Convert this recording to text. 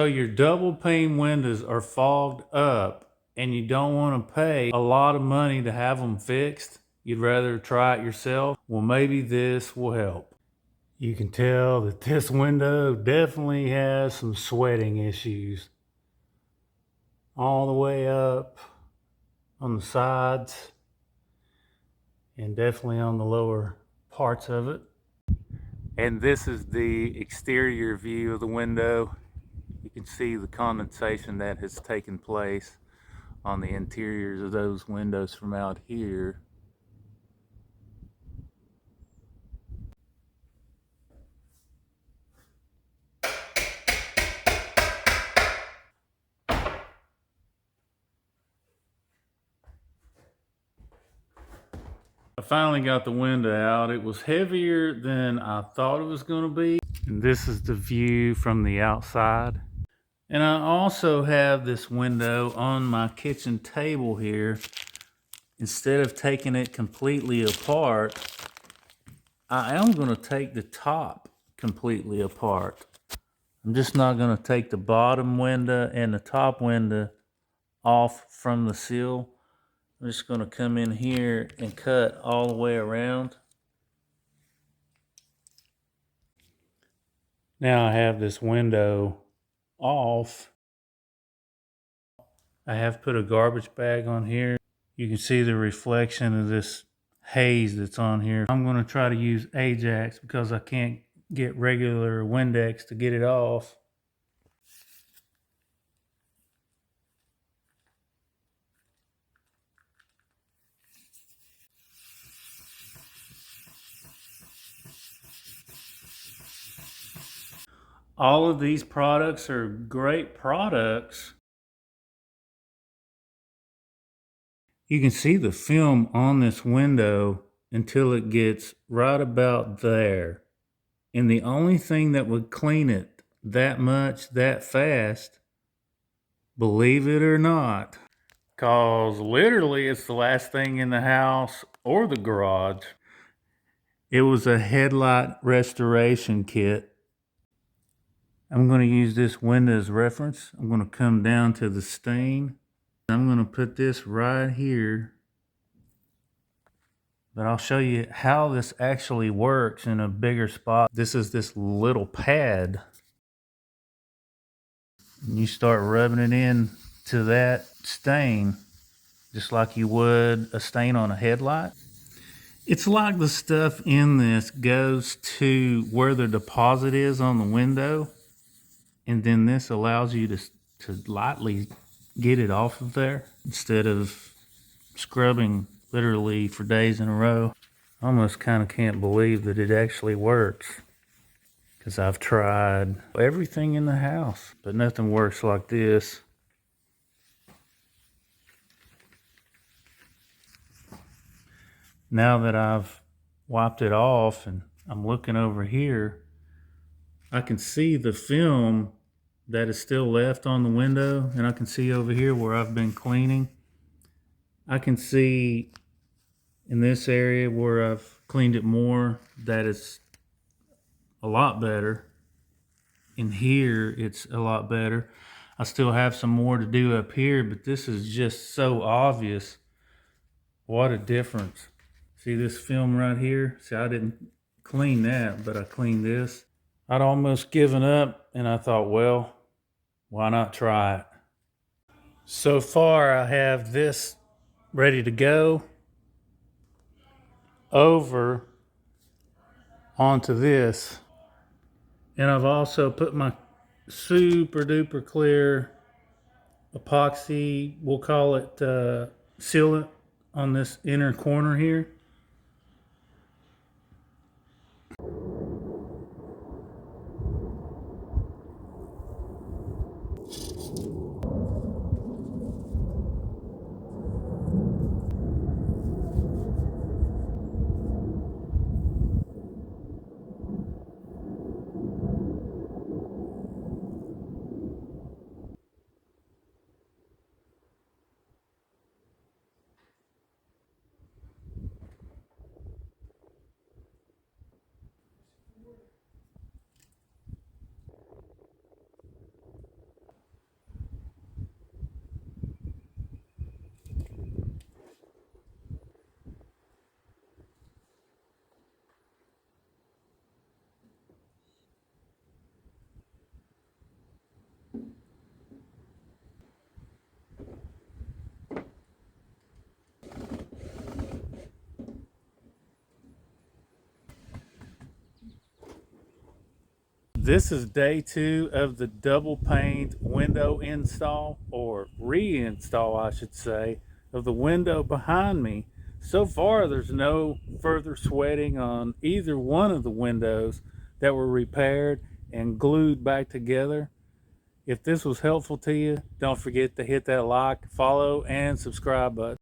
So your double pane windows are fogged up and you don't want to pay a lot of money to have them fixed. You'd rather try it yourself. Well, maybe this will help. You can tell that this window definitely has some sweating issues. All the way up on the sides and definitely on the lower parts of it. And this is the exterior view of the window. You can see the condensation that has taken place on the interiors of those windows from out here. I finally got the window out. It was heavier than I thought it was going to be. And this is the view from the outside. And I also have this window on my kitchen table here. Instead of taking it completely apart, I am going to take the top completely apart. I'm just not going to take the bottom window and the top window off from the sill. I'm just going to come in here and cut all the way around. Now I have this window off. I have put a garbage bag on here. You can see the reflection of this haze that's on here. I'm going to try to use Ajax because I can't get regular Windex to get it off. All of these products are great products. You can see the film on this window until it gets right about there. And the only thing that would clean it that much, that fast, believe it or not, cause literally it's the last thing in the house or the garage. It was a headlight restoration kit. I'm going to use this window as reference. I'm going to come down to the stain. I'm going to put this right here. But I'll show you how this actually works in a bigger spot. This is this little pad. And you start rubbing it in to that stain, just like you would a stain on a headlight. It's like the stuff in this goes to where the deposit is on the window. And then this allows you to lightly get it off of there instead of scrubbing literally for days in a row. I almost kind of can't believe that it actually works, because I've tried everything in the house, but nothing works like this. Now that I've wiped it off and I'm looking over here, I can see the film that is still left on the window, and I can see over here where I've been cleaning. I can see in this area where I've cleaned it more that it's a lot better. In here it's a lot better. I still have some more to do up here, but this is just so obvious. What a difference. See this film right here? See, I didn't clean that, but I cleaned this. I'd almost given up, and I thought, well, why not try it? So far I have this ready to go over onto this, and I've also put my super duper clear epoxy, we'll call it sealant, on this inner corner here. This is day 2 of the double pane window install, or reinstall I should say, of the window behind me. So far there's no further sweating on either one of the windows that were repaired and glued back together. If this was helpful to you, don't forget to hit that like, follow, and subscribe button.